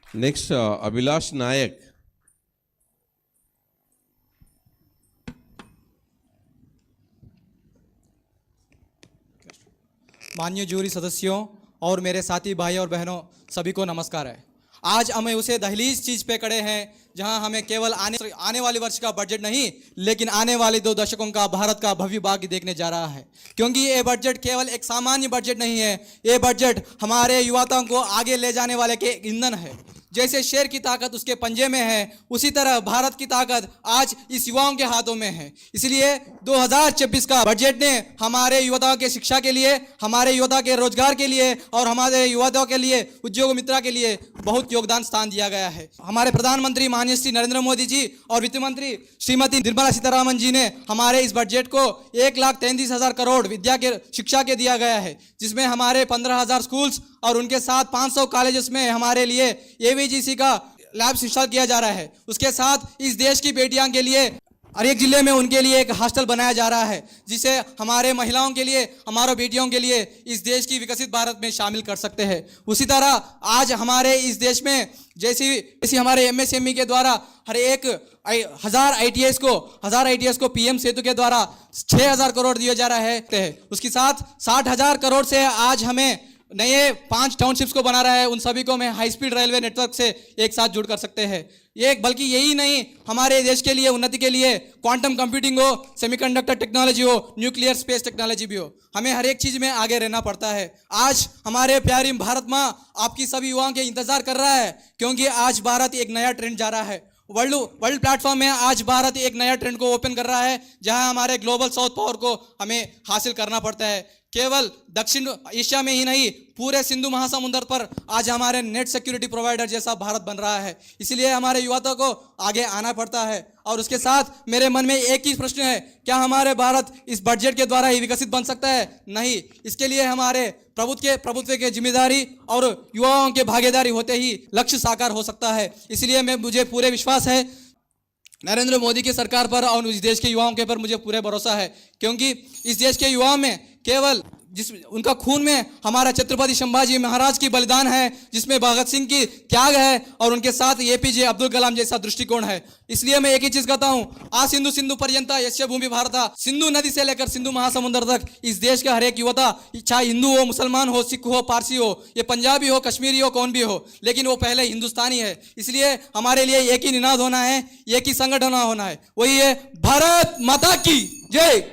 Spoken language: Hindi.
नेक्स्ट अभिलाष नायक. माननीय जूरी सदस्यों और मेरे साथी भाई और बहनों, सभी को नमस्कार है। आज हमें उसे दहलीज चीज पे खड़े हैं जहां हमें केवल आने वाले वर्ष का बजट नहीं, लेकिन आने वाले 2 दशकों का भारत का भव्य भाग्य देखने जा रहा है। क्योंकि ये बजट केवल एक सामान्य बजट नहीं है, ये बजट हमारे युवाओं को आगे ले जाने वाले के ईंधन है। जैसे शेर की ताकत उसके पंजे में है, उसी तरह भारत की ताकत आज इस युवाओं के हाथों में है। इसलिए 2026 का बजट ने हमारे युवाओं के शिक्षा के लिए, हमारे युवाओं के रोजगार के लिए और हमारे युवाओं के लिए उद्योग मित्रा के लिए बहुत योगदान स्थान दिया गया है। हमारे प्रधानमंत्री माननीय श्री नरेंद्र मोदी जी और वित्त मंत्री श्रीमती निर्मला सीतारामन जी ने हमारे इस बजट को 1,33,000 करोड़ विद्या के शिक्षा के दिया गया है, जिसमें हमारे 15,000 स्कूल्स और उनके साथ 500 कॉलेजेस में हमारे लिए एवीजीसी का लैब शिक्षा किया जा रहा है। उसके साथ इस देश की बेटियां के लिए हर एक जिले में उनके लिए एक हॉस्टल बनाया जा रहा है, जिसे हमारे महिलाओं के लिए, हमारे बेटियों के लिए इस देश की विकसित भारत में शामिल कर सकते हैं। उसी तरह आज हमारे इस देश में जैसी हमारे एमएसएमई के द्वारा हर एक 1000 आईटीएस को पीएम सेतु के द्वारा 6,000 करोड़ दिया जा रहा है। उसके साथ 60,000 करोड़ से आज हमें नए 5 टाउनशिप्स को बना रहा है। उन सभी को मैं हाई स्पीड रेलवे नेटवर्क से एक साथ जुड़ कर सकते हैं। ये बल्कि यही नहीं, हमारे देश के लिए उन्नति के लिए क्वांटम कंप्यूटिंग हो, सेमीकंडक्टर टेक्नोलॉजी हो, न्यूक्लियर स्पेस टेक्नोलॉजी भी हो, हमें हर एक चीज में आगे रहना पड़ता है। आज हमारे प्यारी भारत माँ आपकी सभी युवाओं के इंतजार कर रहा है, क्योंकि आज भारत एक नया ट्रेंड जा रहा है। वर्ल्ड प्लेटफॉर्म में आज भारत एक नया ट्रेंड को ओपन कर रहा है, जहां हमारे ग्लोबल साउथ पावर को हमें हासिल करना पड़ता है। केवल दक्षिण एशिया में ही नहीं, पूरे सिंधु महासमुंदर पर आज हमारे नेट सिक्योरिटी प्रोवाइडर जैसा भारत बन रहा है। इसलिए हमारे युवाओं को आगे आना पड़ता है। और उसके साथ मेरे मन में एक ही प्रश्न है, क्या हमारे भारत इस बजट के द्वारा ही विकसित बन सकता है? नहीं, इसके लिए हमारे प्रभुत्व के जिम्मेदारी और युवाओं के भागीदारी होते ही लक्ष्य साकार हो सकता है। इसलिए मुझे पूरे विश्वास है नरेंद्र मोदी की सरकार पर और इस देश के युवाओं के पर मुझे पूरे भरोसा है, क्योंकि इस देश के युवाओं में केवल उनका खून में हमारा छत्रपति संभाजी महाराज की बलिदान है, जिसमें भगत सिंह की त्याग है और उनके साथ एपीजे अब्दुल कलाम जैसा दृष्टिकोण है। इसलिए मैं एक ही चीज कहता हूं, आ सिंधु सिंधु पर्यंता यस्य भूमि भारता, सिंधु नदी से लेकर सिंधु महासमुंदर तक इस देश का हर एक युवता, चाहे हिंदू हो, मुसलमान हो, सिख हो, पारसी हो, ये पंजाबी हो, कश्मीरी हो, कौन भी हो, लेकिन वो पहले हिंदुस्तानी है। इसलिए हमारे लिए एक ही निनाद होना है, एक ही संगठन होना है, वही है भारत माता की जय।